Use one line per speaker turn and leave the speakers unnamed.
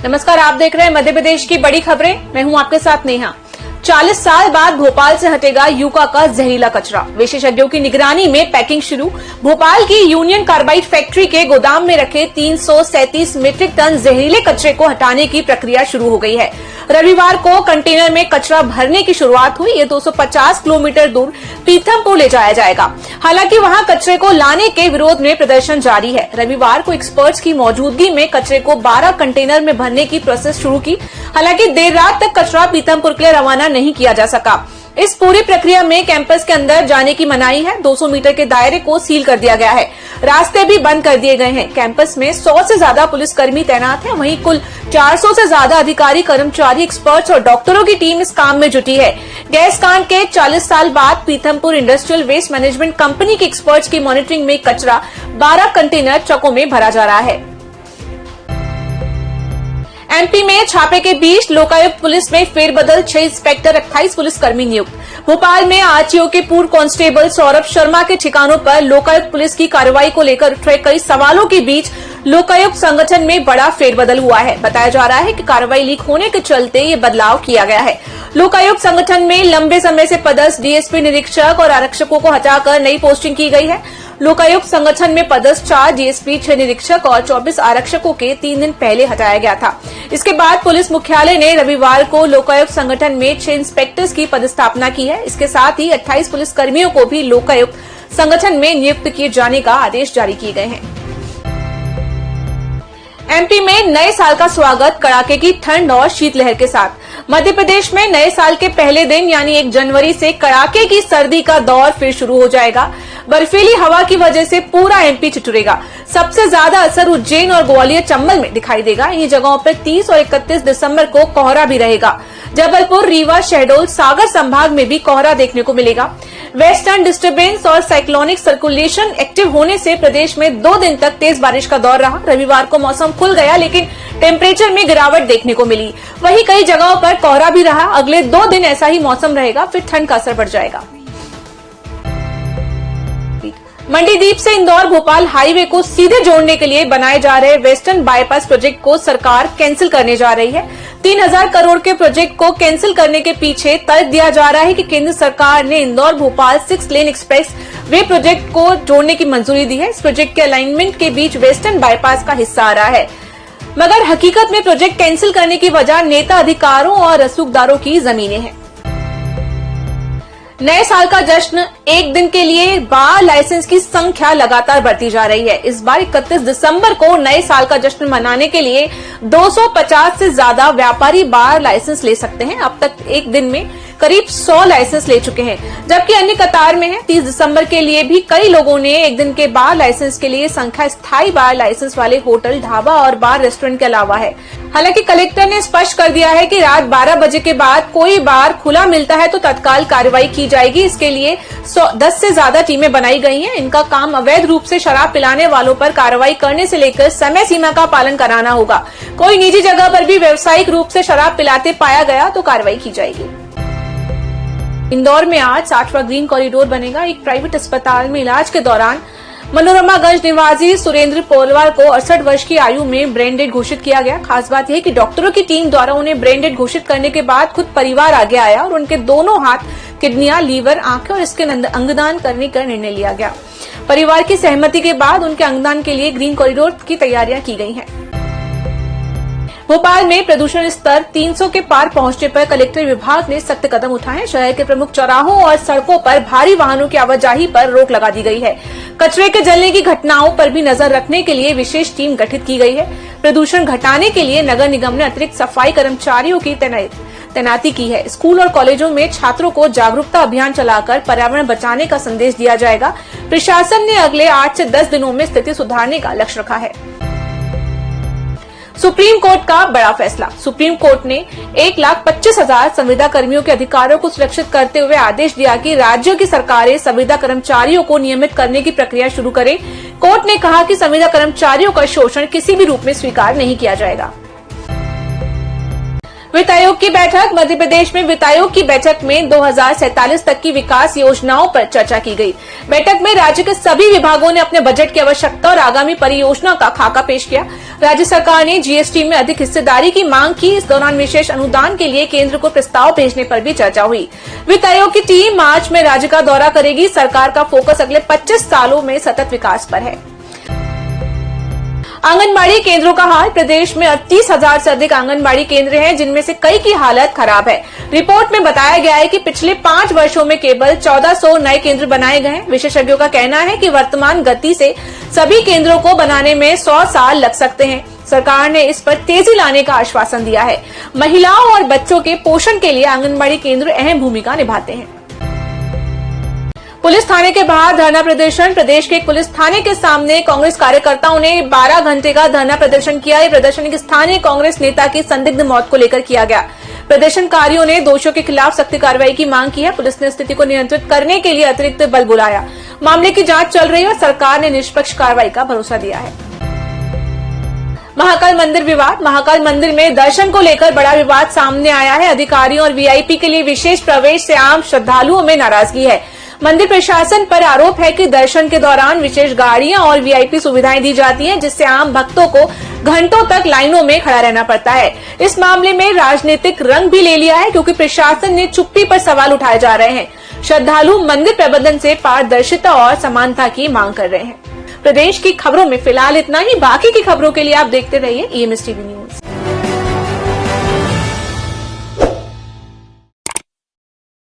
नमस्कार, आप देख रहे हैं मध्य प्रदेश की बड़ी खबरें। मैं हूं आपके साथ नेहा। 40 साल बाद भोपाल से हटेगा यूका का जहरीला कचरा। विशेषज्ञों की निगरानी में पैकिंग शुरू। भोपाल की यूनियन कार्बाइड फैक्ट्री के गोदाम में रखे 337 मीट्रिक टन जहरीले कचरे को हटाने की प्रक्रिया शुरू हो गई है। रविवार को कंटेनर में कचरा भरने की शुरुआत हुई। ये 250 किलोमीटर दूर पीथमपुर ले जाया जाएगा। हालांकि वहां कचरे को लाने के विरोध में प्रदर्शन जारी है। रविवार को एक्सपर्ट्स की मौजूदगी में कचरे को 12 कंटेनर में भरने की प्रोसेस शुरू की। हालांकि देर रात तक कचरा पीथमपुर के लिए रवाना नहीं किया जा सका। इस पूरी प्रक्रिया में कैंपस के अंदर जाने की मनाही है। 200 मीटर के दायरे को सील कर दिया गया है। रास्ते भी बंद कर दिए गए हैं। कैंपस में 100 से ज्यादा पुलिसकर्मी तैनात हैं। वहीं कुल 400 से ज्यादा अधिकारी, कर्मचारी, एक्सपर्ट्स और डॉक्टरों की टीम इस काम में जुटी है। गैस कांड के 40 साल बाद Pithampur industrial waste management company के एक्सपर्ट्स की मॉनिटरिंग में कचरा 12 कंटेनर ट्रकों में भरा जा रहा है। एमपी में छापे के बीच लोकायुक्त पुलिस में फेरबदल, 6 इंस्पेक्टर, 28 पुलिसकर्मी नियुक्त। भोपाल में आरटीओ के पूर्व कांस्टेबल सौरभ शर्मा के ठिकानों पर लोकायुक्त पुलिस की कार्रवाई को लेकर उठ रहे कई सवालों के बीच लोकायुक्त संगठन में बड़ा फेरबदल हुआ है। बताया जा रहा है कि कार्रवाई लीक होने के चलते ये बदलाव किया गया है। लोकायुक्त संगठन में लंबे समय से पदस्थ डीएसपी, निरीक्षक और आरक्षकों को हटाकर नई पोस्टिंग की गई है। लोकायुक्त संगठन में पदस्थ 4 डीएसपी, 6 निरीक्षक और 24 आरक्षकों के 3 दिन पहले हटाया गया था। इसके बाद पुलिस मुख्यालय ने रविवार को लोकायुक्त संगठन में 6 इंस्पेक्टर्स की पदस्थापना की है। इसके साथ ही 28 पुलिसकर्मियों को भी लोकायुक्त संगठन में नियुक्त किए जाने का आदेश जारी किए गए हैं। एमपी में नए साल का स्वागत कड़ाके की ठंड और शीतलहर के साथ। मध्य प्रदेश में नए साल के पहले दिन यानी 1 जनवरी से कड़ाके की सर्दी का दौर फिर शुरू हो जाएगा। बर्फीली हवा की वजह से पूरा एमपी ठिठुरेगा। सबसे ज्यादा असर उज्जैन और ग्वालियर, चंबल में दिखाई देगा। इन्हीं जगहों पर 30 और 31 दिसंबर को कोहरा भी रहेगा। जबलपुर, रीवा, शहडोल, सागर संभाग में भी कोहरा देखने को मिलेगा। वेस्टर्न डिस्टर्बेंस और साइक्लोनिक सर्कुलेशन एक्टिव होने से प्रदेश में 2 दिन तक तेज बारिश का दौर रहा। रविवार को मौसम खुल गया, लेकिन टेम्परेचर में गिरावट देखने को मिली। वहीं कई जगहों पर कोहरा भी रहा। अगले 2 दिन ऐसा ही मौसम रहेगा, फिर ठंड का असर बढ़ जाएगा। मंडीदीप से इंदौर भोपाल हाईवे को सीधे जोड़ने के लिए बनाए जा रहे वेस्टर्न बाईपास प्रोजेक्ट को सरकार कैंसिल करने जा रही है। 3000 करोड़ के प्रोजेक्ट को कैंसिल करने के पीछे तर्क दिया जा रहा है कि केंद्र सरकार ने इंदौर भोपाल 6 लेन एक्सप्रेस वे प्रोजेक्ट को जोड़ने की मंजूरी दी है। इस प्रोजेक्ट के अलाइनमेंट के बीच वेस्टर्न बाईपास का हिस्सा आ रहा है, मगर हकीकत में प्रोजेक्ट कैंसिल करने की वजह नेता, अधिकारों और रसूखदारों की जमीनें हैं। नए साल का जश्न एक दिन के लिए बार लाइसेंस की संख्या लगातार बढ़ती जा रही है। इस बार 31 दिसंबर को नए साल का जश्न मनाने के लिए 250 से ज्यादा व्यापारी बार लाइसेंस ले सकते हैं। अब तक एक दिन में करीब 100 लाइसेंस ले चुके हैं, जबकि अन्य कतार में है। 30 दिसंबर के लिए भी कई लोगों ने एक दिन के बार लाइसेंस के लिए संख्या स्थायी बार लाइसेंस वाले होटल, ढाबा और बार रेस्टोरेंट के अलावा है। हालांकि कलेक्टर ने स्पष्ट कर दिया है कि रात 12 बजे के बाद कोई बार खुला मिलता है तो तत्काल कार्रवाई की जाएगी। इसके लिए 10 से ज्यादा टीमें बनाई गई हैं। इनका काम अवैध रूप से शराब पिलाने वालों पर कार्रवाई करने से लेकर समय सीमा का पालन कराना होगा। कोई निजी जगह पर भी व्यावसायिक रूप से शराब पिलाते पाया गया तो कार्रवाई की जाएगी। इंदौर में आज 60वां ग्रीन कॉरिडोर बनेगा। एक प्राइवेट अस्पताल में इलाज के दौरान मनोरमागंज निवासी सुरेंद्र पोलवार को 68 वर्ष की आयु में ब्रेन डेड घोषित किया गया। खास बात यह कि डॉक्टरों की टीम द्वारा उन्हें ब्रेन डेड घोषित करने के बाद खुद परिवार आगे आया और उनके दोनों हाथ, किडनियां, लीवर, आंखें और इसके अंगदान करने का निर्णय लिया गया। परिवार की सहमति के बाद उनके अंगदान के लिए ग्रीन कॉरिडोर की तैयारियां की गई हैं। भोपाल में प्रदूषण स्तर 300 के पार पहुंचने पर कलेक्टर विभाग ने सख्त कदम उठाए। शहर के प्रमुख चौराहों और सड़कों पर भारी वाहनों की आवाजाही पर रोक लगा दी गई है। कचरे के जलने की घटनाओं पर भी नजर रखने के लिए विशेष टीम गठित की गई है। प्रदूषण घटाने के लिए नगर निगम ने अतिरिक्त सफाई कर्मचारियों की तैनाती की है। स्कूल और कॉलेजों में छात्रों को जागरूकता अभियान चलाकर पर्यावरण बचाने का संदेश दिया जाएगा। प्रशासन ने अगले 8 से 10 दिनों में स्थिति सुधारने का लक्ष्य रखा है। सुप्रीम कोर्ट का बड़ा फैसला। सुप्रीम कोर्ट ने 1,25,000 संविदा कर्मियों के अधिकारों को सुरक्षित करते हुए आदेश दिया कि राज्यों की सरकारें संविदा कर्मचारियों को नियमित करने की प्रक्रिया शुरू करें। कोर्ट ने कहा कि संविदा कर्मचारियों का शोषण किसी भी रूप में स्वीकार नहीं किया जाएगा। वित्त आयोग की बैठक। मध्य प्रदेश में वित्त आयोग की बैठक में 2047 तक की विकास योजनाओं पर चर्चा की गई। बैठक में राज्य के सभी विभागों ने अपने बजट की आवश्यकता और आगामी परियोजना का खाका पेश किया। राज्य सरकार ने जीएसटी में अधिक हिस्सेदारी की मांग की। इस दौरान विशेष अनुदान के लिए केंद्र को प्रस्ताव भेजने पर भी चर्चा हुई। वित्त आयोग की टीम मार्च में राज्य का दौरा करेगी। सरकार का फोकस अगले 25 सालों में सतत विकास पर है। आंगनबाड़ी केंद्रों का हाल। प्रदेश में 38,000 से अधिक आंगनबाड़ी केंद्र हैं, जिनमें से कई की हालत खराब है। रिपोर्ट में बताया गया है कि पिछले 5 वर्षों में केवल 1400 नए केंद्र बनाए गए हैं। विशेषज्ञों का कहना है कि वर्तमान गति से सभी केंद्रों को बनाने में 100 साल लग सकते हैं। सरकार ने इस पर तेजी लाने का आश्वासन दिया है। महिलाओं और बच्चों के पोषण के लिए आंगनबाड़ी केंद्र अहम भूमिका निभाते हैं। पुलिस थाने के बाहर धरना प्रदर्शन। प्रदेश के एक पुलिस थाने के सामने कांग्रेस कार्यकर्ताओं ने 12 घंटे का धरना प्रदर्शन किया। ये प्रदर्शन एक स्थानीय कांग्रेस नेता की संदिग्ध मौत को लेकर किया गया। प्रदर्शनकारियों ने दोषियों के खिलाफ सख्त कार्रवाई की मांग की है। पुलिस ने स्थिति को नियंत्रित करने के लिए अतिरिक्त बल बुलाया। मामले की जांच चल रही है और सरकार ने निष्पक्ष कार्रवाई का भरोसा दिया है। महाकाल मंदिर विवाद। महाकाल मंदिर में दर्शन को लेकर बड़ा विवाद सामने आया है। अधिकारियों और वीआईपी के लिए विशेष प्रवेश से आम श्रद्धालुओं में नाराजगी है। मंदिर प्रशासन पर आरोप है कि दर्शन के दौरान विशेष गाड़ियां और वीआईपी सुविधाएं दी जाती हैं, जिससे आम भक्तों को घंटों तक लाइनों में खड़ा रहना पड़ता है। इस मामले में राजनीतिक रंग भी ले लिया है, क्योंकि प्रशासन ने चुप्पी पर सवाल उठाए जा रहे हैं। श्रद्धालु मंदिर प्रबंधन से पारदर्शिता और समानता की मांग कर रहे हैं। प्रदेश की खबरों में फिलहाल इतना ही। बाकी की खबरों के लिए आप देखते रहिए EMS TV न्यूज।